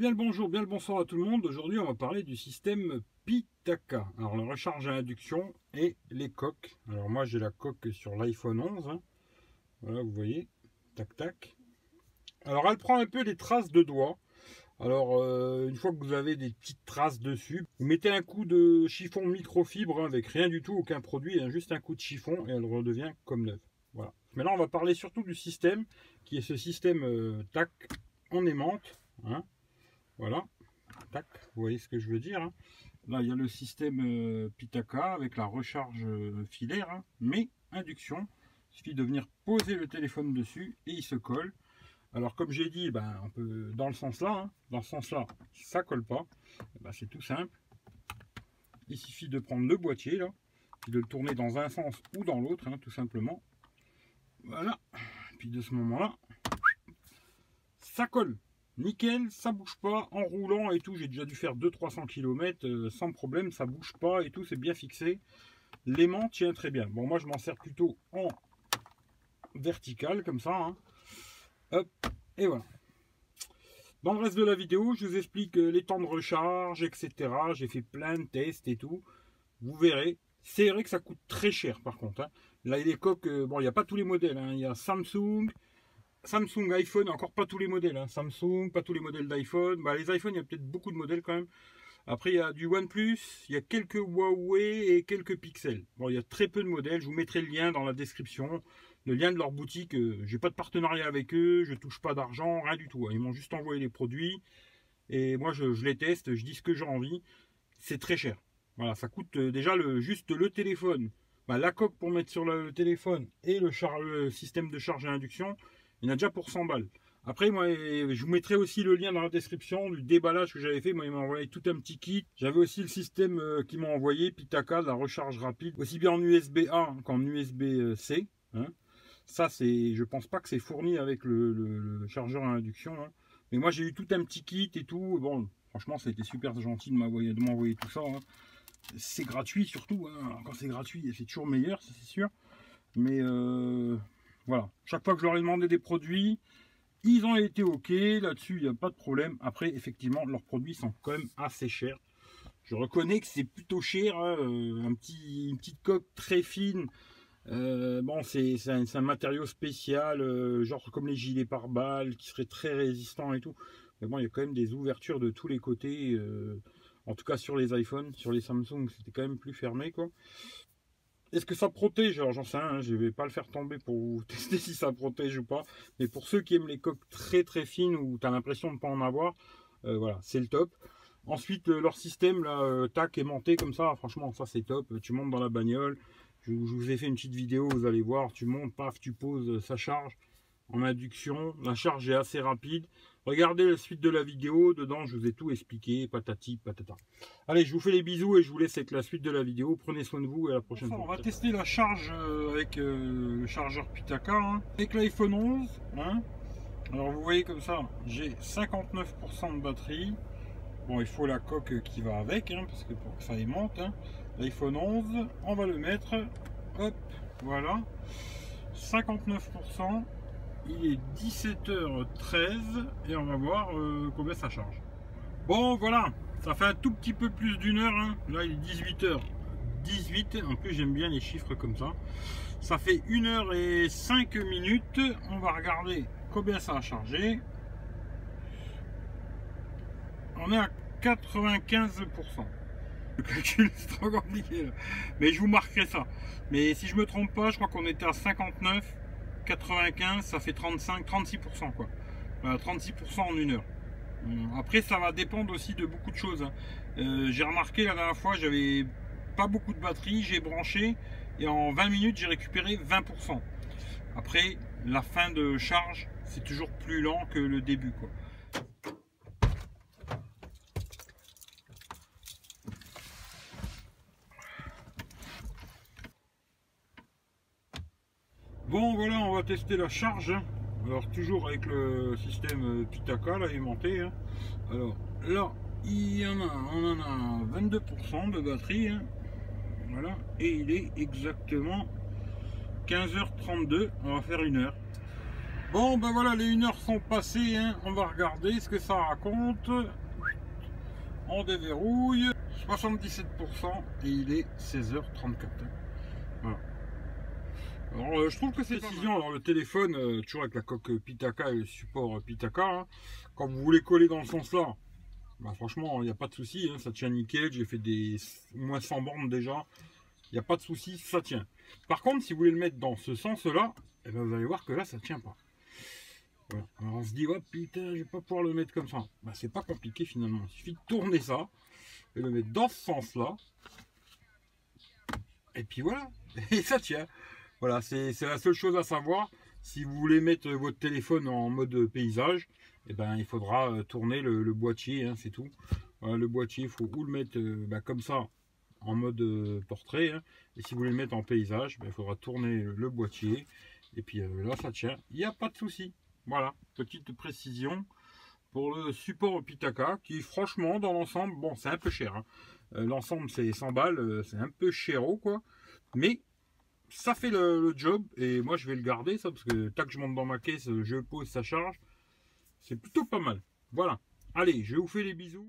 bien le bonjour, bien le bonsoir à tout le monde. Aujourd'hui, on va parler du système Pitaka. Alors, la recharge à induction et les coques. Alors, moi, j'ai la coque sur l'iPhone 11. Hein. Voilà, vous voyez. Tac, tac. Alors, elle prend un peu des traces de doigts. Alors, une fois que vous avez des petites traces dessus, vous mettez un coup de chiffon microfibre hein, avec rien du tout, aucun produit, hein, juste un coup de chiffon et elle redevient comme neuve. Voilà. Maintenant, on va parler surtout du système, qui est ce système tac en aimante. Hein. Voilà, tac, vous voyez ce que je veux dire. Hein. Là, il y a le système Pitaka avec la recharge filaire, hein, mais induction. Il suffit de venir poser le téléphone dessus et il se colle. Alors, comme j'ai dit, ben, on peut dans le sens là, hein, dans ce sens-là, ça colle pas. Ben, c'est tout simple. Il suffit de prendre le boîtier là, puis de le tourner dans un sens ou dans l'autre, hein, tout simplement. Voilà. Puis de ce moment-là, ça colle. Nickel, ça bouge pas en roulant et tout. J'ai déjà dû faire 200-300 km sans problème, ça bouge pas et tout, c'est bien fixé. L'aimant tient très bien. Bon, moi je m'en sers plutôt en vertical comme ça. Hein. Hop, et voilà. Dans le reste de la vidéo, je vous explique les temps de recharge, etc. J'ai fait plein de tests et tout. Vous verrez. C'est vrai que ça coûte très cher par contre. Hein. Là, les coques, bon, il n'y a pas tous les modèles. Hein. Il y a Samsung, iPhone, encore pas tous les modèles. Hein. Samsung, pas tous les modèles d'iPhone. Bah, les iPhones, il y a peut-être beaucoup de modèles quand même. Après, il y a du OnePlus, il y a quelques Huawei et quelques Pixel. Bon, il y a très peu de modèles. Je vous mettrai le lien dans la description. Le lien de leur boutique. J'ai pas de partenariat avec eux. Je touche pas d'argent, rien du tout. Hein. Ils m'ont juste envoyé les produits. Et moi, je les teste. Je dis ce que j'ai envie. C'est très cher. Voilà, ça coûte déjà juste le téléphone. Bah, la coque pour mettre sur le téléphone et le système de charge à induction. Il y en a déjà pour 100 balles. Après, moi, je vous mettrai aussi le lien dans la description du déballage que j'avais fait. Moi, il m'a envoyé tout un petit kit. j'avais aussi le système qu'ils m'ont envoyé, Pitaka, la recharge rapide, aussi bien en USB-A qu'en USB-C. Hein. Ça, je pense pas que c'est fourni avec le chargeur à induction. Hein. Mais moi, j'ai eu tout un petit kit et tout. Bon, franchement, ça a été super gentil de m'envoyer tout ça. Hein. C'est gratuit surtout. Hein. Quand c'est gratuit, c'est toujours meilleur, ça c'est sûr. Mais voilà, chaque fois que je leur ai demandé des produits, ils ont été OK, là-dessus il n'y a pas de problème. Après, effectivement, leurs produits sont quand même assez chers. Je reconnais que c'est plutôt cher, hein, une petite coque très fine. Bon, c'est un matériau spécial, genre comme les gilets pare-balles, qui serait très résistant et tout. Mais bon, il y a quand même des ouvertures de tous les côtés. En tout cas sur les iPhones, sur les Samsung, c'était quand même plus fermé, quoi. Est-ce que ça protège? Alors j'en sais rien, hein, je ne vais pas le faire tomber pour vous tester si ça protège ou pas. Mais pour ceux qui aiment les coques très très fines où tu as l'impression de ne pas en avoir, voilà, c'est le top. Ensuite, leur système, là, tac, aimanté comme ça, franchement, ça c'est top. Tu montes dans la bagnole, je vous ai fait une petite vidéo, vous allez voir, tu montes, paf, tu poses, ça charge en induction. La charge est assez rapide. Regardez la suite de la vidéo, dedans je vous ai tout expliqué, patati patata. Allez, je vous fais les bisous et je vous laisse avec la suite de la vidéo. Prenez soin de vous et à la prochaine fois. On va tester la charge avec le chargeur Pitaka, hein, avec l'iPhone 11. Hein. Alors vous voyez comme ça, j'ai 59% de batterie. Bon, il faut la coque qui va avec, hein, parce que pour que ça aimante. Hein. L'iPhone 11, on va le mettre. Hop, voilà. 59%. Il est 17h13 et on va voir combien ça charge. Bon, voilà, ça fait un tout petit peu plus d'une heure. Hein. Là, il est 18h18. En plus, j'aime bien les chiffres comme ça. Ça fait 1h05. On va regarder combien ça a chargé. On est à 95%. Le calcul, c'est trop compliqué là. Mais je vous marquerai ça. Mais si je me trompe pas, je crois qu'on était à 59. 95, ça fait 36% quoi. 36% en une heure. Après, ça va dépendre aussi de beaucoup de choses. Hein. J'ai remarqué la dernière fois, j'avais pas beaucoup de batterie, j'ai branché et en 20 minutes, j'ai récupéré 20%. Après, la fin de charge, c'est toujours plus lent que le début quoi. Bon voilà, on va tester la charge. Hein. Alors toujours avec le système Pitaka là, aimanté. Hein. Alors là, on en a 22% de batterie. Hein. Voilà, et il est exactement 15h32. On va faire une heure. Bon ben voilà, les 1 heure sont passées, hein. On va regarder ce que ça raconte. On déverrouille, 77% et il est 16h34. Voilà. Alors je trouve que c'est précision. Alors le téléphone, toujours avec la coque Pitaka et le support Pitaka, hein, quand vous voulez coller dans le sens là, bah, franchement il n'y a pas de souci, hein, ça tient nickel. J'ai fait des moins 100 bornes déjà, il n'y a pas de souci, ça tient. Par contre, si vous voulez le mettre dans ce sens là, eh ben, vous allez voir que là ça tient pas. Voilà. Alors on se dit, oh putain, je vais pas pouvoir le mettre comme ça. Bah, c'est pas compliqué finalement, il suffit de tourner ça et le mettre dans ce sens là. Et puis voilà, et ça tient. Voilà, c'est la seule chose à savoir. Si vous voulez mettre votre téléphone en mode paysage, eh ben, il faudra tourner le boîtier, hein, c'est tout. Voilà, le boîtier, il faut ou le mettre comme ça, en mode portrait. Hein, et si vous voulez le mettre en paysage, il faudra tourner le boîtier. Et puis là, ça tient. Il n'y a pas de souci. Voilà, petite précision pour le support Pitaka, qui franchement, dans l'ensemble, bon, c'est un peu cher. Hein. L'ensemble, c'est 100 balles, c'est un peu chéro, quoi. Mais ça fait le job, et moi, je vais le garder, ça, parce que tac, je monte dans ma caisse, je pose, ça charge. C'est plutôt pas mal. Voilà. Allez, je vous fais les bisous.